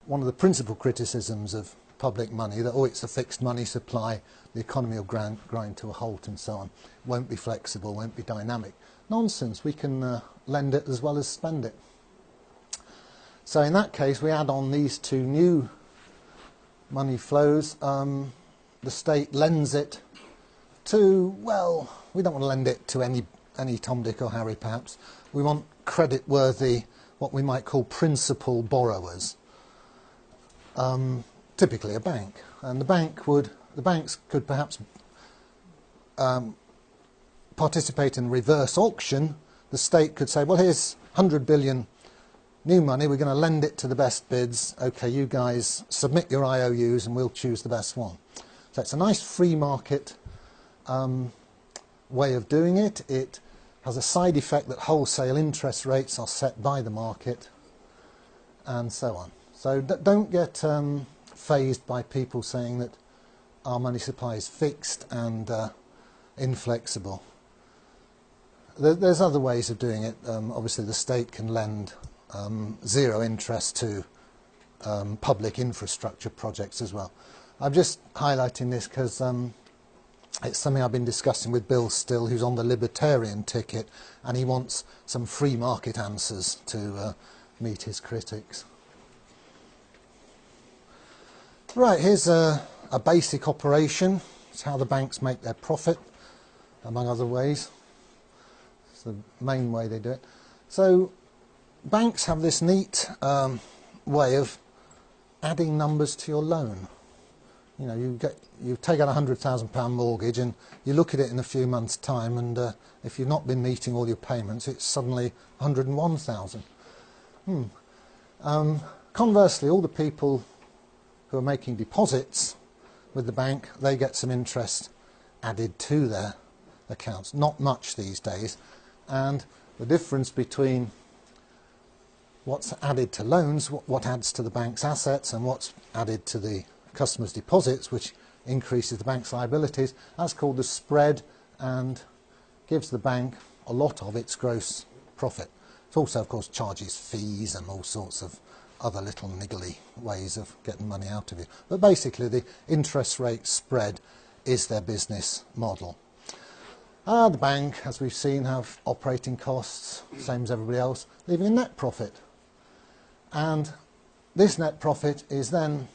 one of the principal criticisms of public money, that, oh, it's a fixed money supply, the economy will grind to a halt and so on, won't be flexible, won't be dynamic. Nonsense, we can lend it as well as spend it. So in that case, we add on these two new money flows. The state lends it to, well, we don't want to lend it to any Tom, Dick or Harry perhaps. We want credit-worthy, what we might call principal borrowers. Typically a bank, and the banks could perhaps participate in reverse auction. The state could say, well, here's 100 billion new money, we're going to lend it to the best bids. Okay, you guys submit your IOUs and we'll choose the best one. So it's a nice free market way of doing it. It has a side effect that wholesale interest rates are set by the market, and so on. So don't get fazed by people saying that our money supply is fixed and inflexible. There's other ways of doing it. Obviously the state can lend zero interest to public infrastructure projects as well. I'm just highlighting this because it's something I've been discussing with Bill Still, who's on the libertarian ticket, and he wants some free market answers to meet his critics. Right, here's a basic operation. It's how the banks make their profit, among other ways. It's the main way they do it. So banks have this neat way of adding numbers to your loan. You know, you take out a £100,000 mortgage and you look at it in a few months' time, and if you've not been meeting all your payments, it's suddenly 101,000. Conversely, all the people who are making deposits with the bank, they get some interest added to their accounts. Not much these days, and the difference between what's added to loans, what adds to the bank's assets, and what's added to the customers' deposits, which increases the bank's liabilities, that's called the spread, and gives the bank a lot of its gross profit. It also, of course, charges fees and all sorts of other little niggly ways of getting money out of you. But basically the interest rate spread is their business model. The bank, as we've seen, have operating costs, same as everybody else, leaving a net profit. And this net profit is then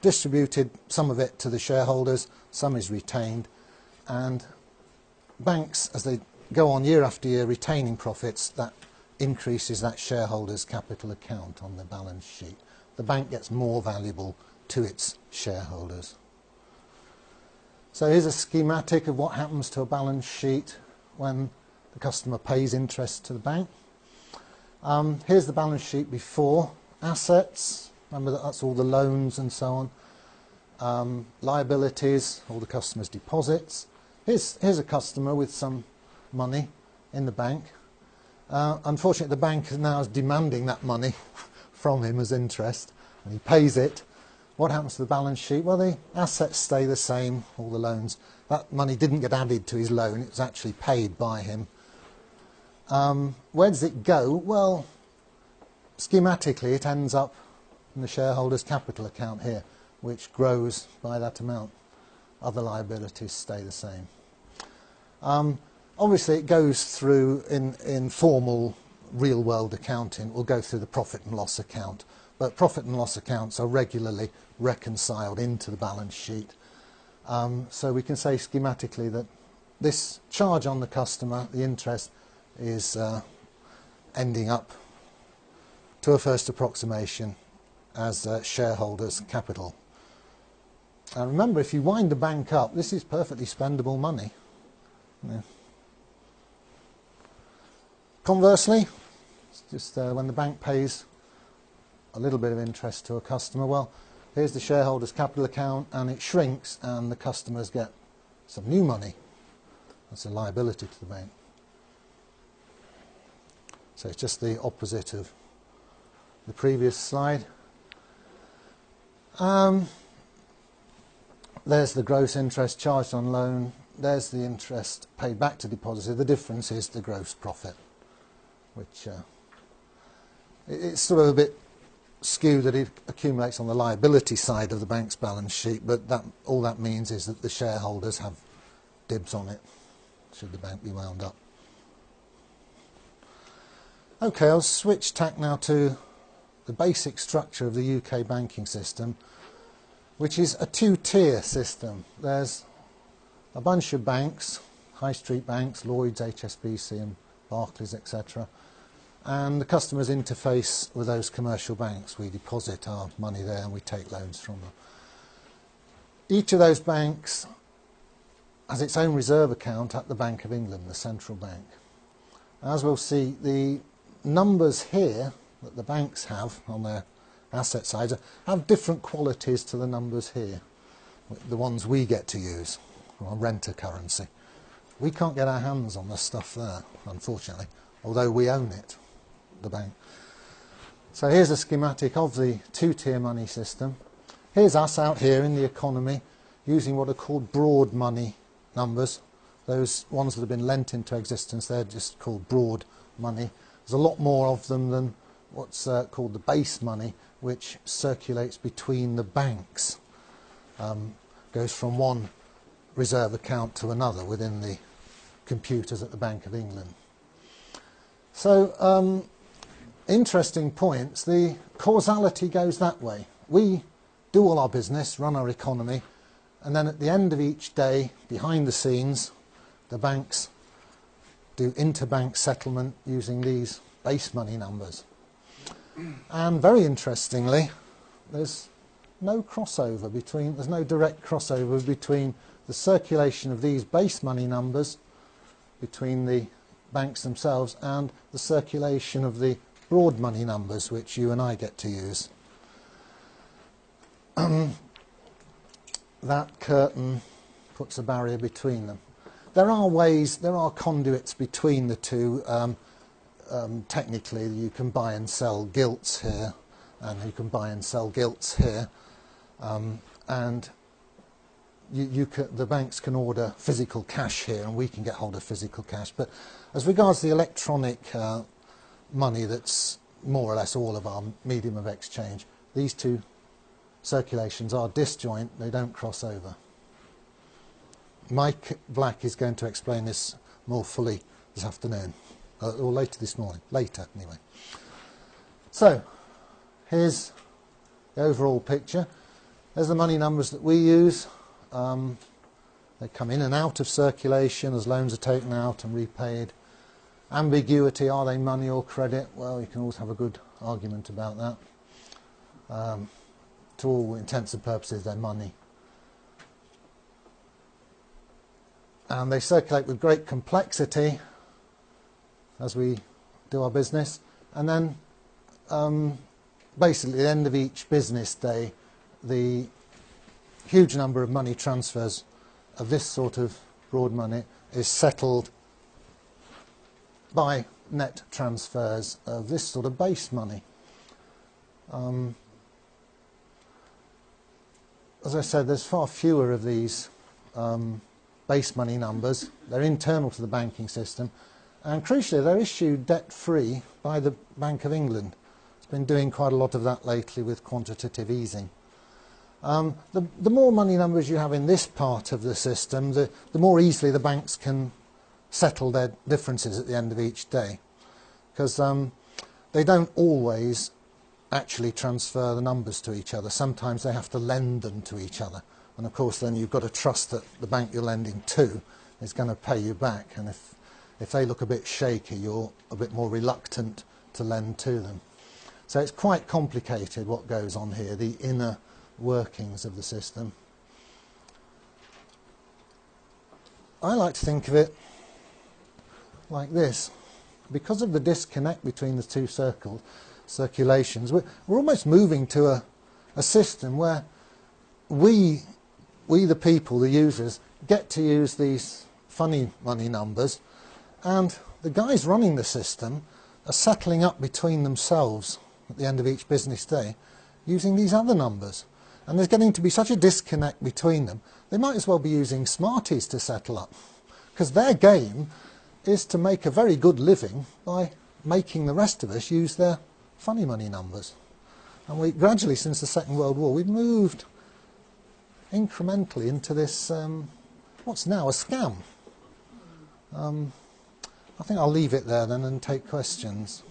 distributed, some of it to the shareholders, some is retained, and banks, as they go on year after year retaining profits, that increases that shareholders' capital account on the balance sheet. The bank gets more valuable to its shareholders. So here's a schematic of what happens to a balance sheet when the customer pays interest to the bank. Here's the balance sheet before. Assets, remember that's all the loans and so on. Liabilities, all the customer's deposits. Here's a customer with some money in the bank. Unfortunately, the bank now is demanding that money from him as interest, and he pays it. What happens to the balance sheet? Well, the assets stay the same, all the loans. That money didn't get added to his loan, it was actually paid by him. Where does it go? Well, schematically it ends up in the shareholders' capital account here, which grows by that amount. Other liabilities stay the same. Obviously it goes through, in formal real-world accounting, will go through the profit and loss account. But profit and loss accounts are regularly reconciled into the balance sheet. So we can say schematically that this charge on the customer, the interest, is ending up, to a first approximation, as shareholders' capital. And remember, if you wind the bank up, this is perfectly spendable money. Yeah. Conversely, it's just when the bank pays a little bit of interest to a customer, well, here's the shareholders' capital account, and it shrinks, and the customers get some new money. That's a liability to the bank. So it's just the opposite of the previous slide. There's the gross interest charged on loan. There's the interest paid back to depositor. The difference is the gross profit, which it's sort of a bit skew that it accumulates on the liability side of the bank's balance sheet, but all that means is that the shareholders have dibs on it, should the bank be wound up. Okay, I'll switch tack now to the basic structure of the UK banking system, which is a two-tier system. There's a bunch of banks, high street banks, Lloyds, HSBC and Barclays, etc. And the customers interface with those commercial banks. We deposit our money there and we take loans from them. Each of those banks has its own reserve account at the Bank of England, the central bank. As we'll see, the numbers here that the banks have on their asset sides have different qualities to the numbers here, the ones we get to use, our renter currency. We can't get our hands on the stuff there, unfortunately, although we own it, the bank. So here's a schematic of the two-tier money system. Here's us out here in the economy using what are called broad money numbers. Those ones that have been lent into existence, they're just called broad money. There's a lot more of them than what's called the base money, which circulates between the banks. Goes from one reserve account to another within the computers at the Bank of England. So, interesting points. The causality goes that way. We do all our business, run our economy, and then at the end of each day, behind the scenes, the banks do interbank settlement using these base money numbers. And very interestingly, there's no crossover between, there's no direct crossover between the circulation of these base money numbers between the banks themselves and the circulation of the broad money numbers which you and I get to use. That curtain puts a barrier between them. There are ways, there are conduits between the two. Technically, you can buy and sell gilts here, and you can buy and sell gilts here, and the banks can order physical cash here, and we can get hold of physical cash. But as regards the electronic money, that's more or less all of our medium of exchange, these two circulations are disjoint, they don't cross over. Mike Black is going to explain this more fully this afternoon, or later this morning, later anyway. So, here's the overall picture. There's the money numbers that we use. They come in and out of circulation as loans are taken out and repaid. Ambiguity, are they money or credit? Well, you can always have a good argument about that. To all intents and purposes, they're money. And they circulate with great complexity as we do our business. And then basically at the end of each business day, the huge number of money transfers of this sort of broad money is settled by net transfers of this sort of base money. As I said, there's far fewer of these base money numbers. They're internal to the banking system, and crucially they're issued debt-free by the Bank of England. It's been doing quite a lot of that lately with quantitative easing. The more money numbers you have in this part of the system, the more easily the banks can settle their differences at the end of each day, because they don't always actually transfer the numbers to each other. Sometimes they have to lend them to each other, and of course then you've got to trust that the bank you're lending to is going to pay you back, and if they look a bit shaky, you're a bit more reluctant to lend to them. So it's quite complicated what goes on here, the inner workings of the system. I like to think of it like this. Because of the disconnect between the two circulations, we're almost moving to a system where we the people, the users, get to use these funny money numbers, and the guys running the system are settling up between themselves at the end of each business day using these other numbers. And there's getting to be such a disconnect between them, they might as well be using Smarties to settle up, because their game is to make a very good living by making the rest of us use their funny money numbers. And we gradually, since the Second World War, we've moved incrementally into this, what's now a scam. I think I'll leave it there then and take questions.